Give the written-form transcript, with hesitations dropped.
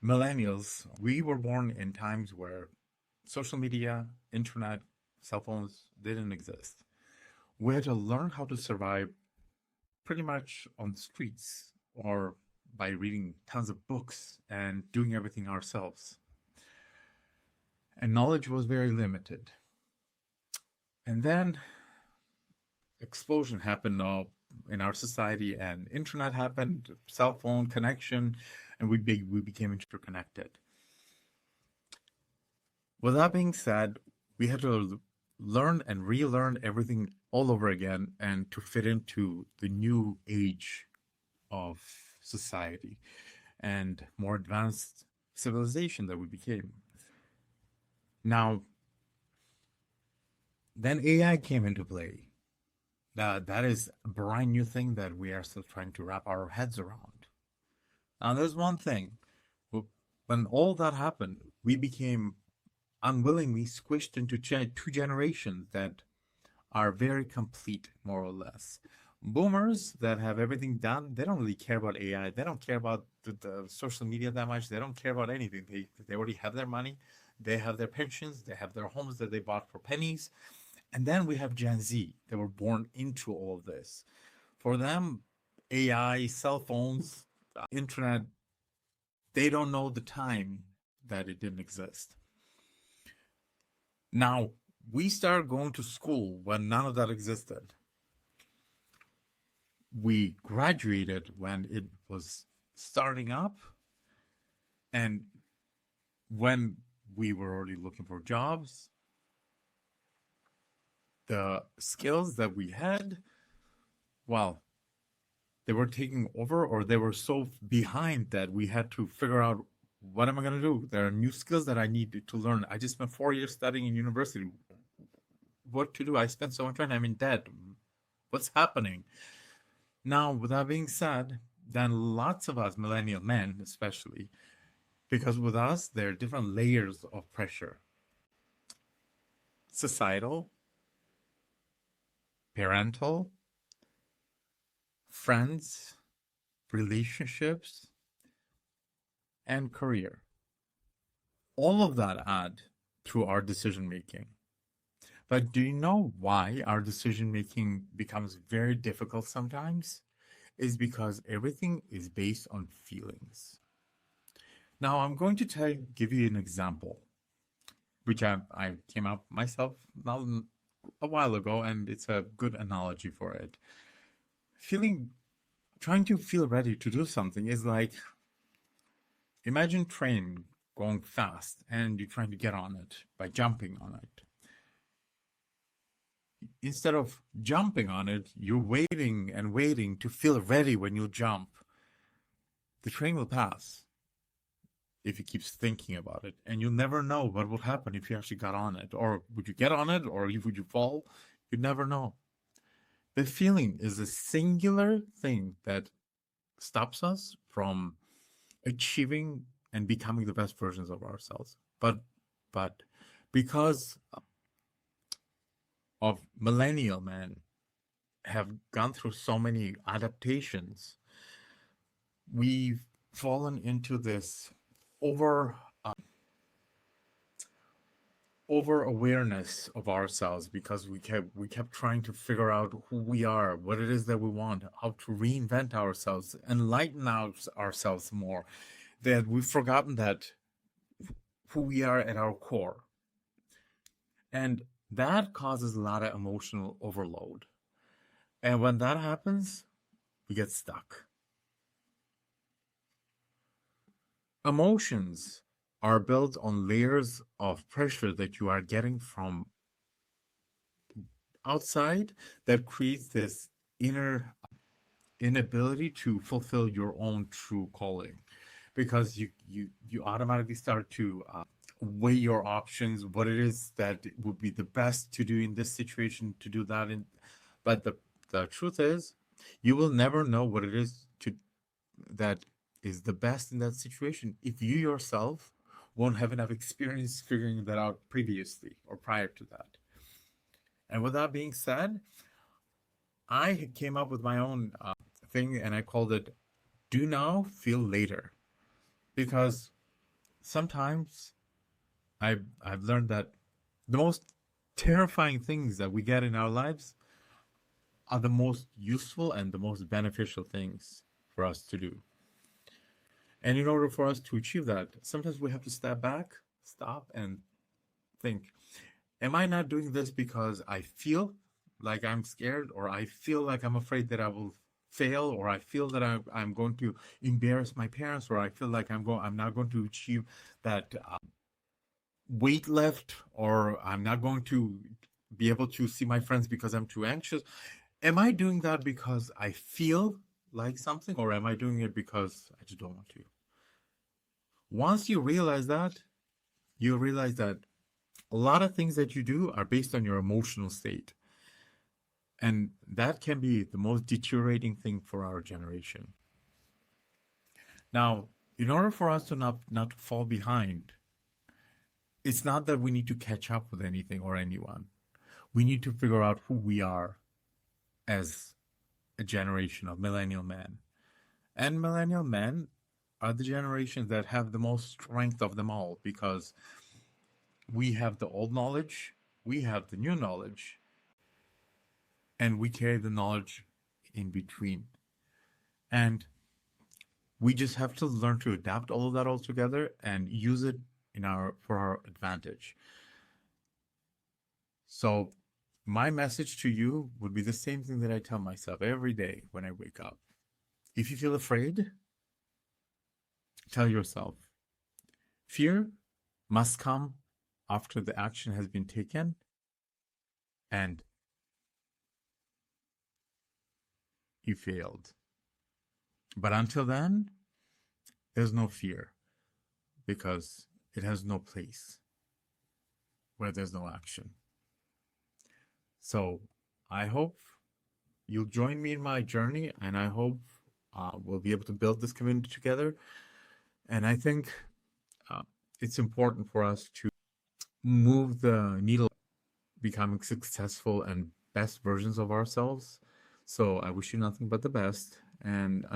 Millennials, we were born in times where social media, internet, cell phones didn't exist. We had to learn how to survive pretty much on the streets or by reading tons of books and doing everything ourselves. And knowledge was very limited. And then explosion happened in our society, and internet happened, cell phone connection, and we became interconnected. With that being said, we had to learn and relearn everything all over again and to fit into the new age of society and more advanced civilization that we became. Now, then AI came into play. That is a brand new thing that we are still trying to wrap our heads around. Now, there's one thing. When all that happened, we became unwillingly squished into two generations that are very complete, more or less. Boomers that have everything done, they don't really care about AI. They don't care about the social media that much. They don't care about anything. They already have their money. They have their pensions. They have their homes that they bought for pennies. And then we have Gen Z that were born into all of this. For them, AI, cell phones, internet, they don't know the time that it didn't exist. Now, we started going to school when none of that existed. We graduated when it was starting up, and when we were already looking for jobs, the skills that we had, well, they were taking over, or they were so behind that we had to figure out, what am I going to do? There are new skills that I need to learn. I just spent 4 years studying in university. What to do? I spent so much time. I'm in debt. What's happening? Now, with that being said, then lots of us, millennial men especially, because with us, there are different layers of pressure: societal, parental, friends, relationships, and career. All of that add to our decision making. But do you know why our decision making becomes very difficult sometimes? Is because everything is based on feelings. Now, I'm going to give you an example, which I came up myself not a while ago, and it's a good analogy for it. Trying to feel ready to do something is like, imagine train going fast and you're trying to get on it by jumping on it. Instead of jumping on it, you're waiting and waiting to feel ready when you jump. The train will pass if you keep thinking about it, and you'll never know what would happen if you actually got on it, or would you get on it, or would you fall? You'd never know. The feeling is a singular thing that stops us from achieving and becoming the best versions of ourselves. But because of millennial men have gone through so many adaptations, we've fallen into this over over awareness of ourselves, because we kept trying to figure out who we are, what it is that we want, how to reinvent ourselves, enlighten ourselves more, that we've forgotten that who we are at our core. And that causes a lot of emotional overload. And when that happens, we get stuck. Emotions are built on layers of pressure that you are getting from outside that creates this inner inability to fulfill your own true calling, because you automatically start to weigh your options, what it is that would be the best to do in this situation, to do that in. But the truth is, you will never know what it is to that is the best in that situation if you yourself won't have enough experience figuring that out previously or prior to that. And with that being said, I came up with my own thing, and I called it "Do Now, Feel Later," because sometimes I've learned that the most terrifying things that we get in our lives are the most useful and the most beneficial things for us to do. And in order for us to achieve that, sometimes we have to step back, stop, and think, am I not doing this because I feel like I'm scared, or I feel like I'm afraid that I will fail, or I feel that I'm going to embarrass my parents, or I feel like I'm not going to achieve that weight lift, or I'm not going to be able to see my friends because I'm too anxious. Am I doing that because I feel like something, or am I doing it because I just don't want to? Once you realize that a lot of things that you do are based on your emotional state. And that can be the most deteriorating thing for our generation. Now, in order for us to not fall behind, it's not that we need to catch up with anything or anyone. We need to figure out who we are as a generation of millennial men. And millennial men are the generations that have the most strength of them all, because we have the old knowledge, we have the new knowledge, and we carry the knowledge in between. And we just have to learn to adapt all of that all together and use it for our advantage. So my message to you would be the same thing that I tell myself every day when I wake up. If you feel afraid, tell yourself, fear must come after the action has been taken, and you failed. But until then, there's no fear, because it has no place where there's no action. So I hope you'll join me in my journey, and I hope we'll be able to build this community together. And I think it's important for us to move the needle, becoming successful and best versions of ourselves. So I wish you nothing but the best. And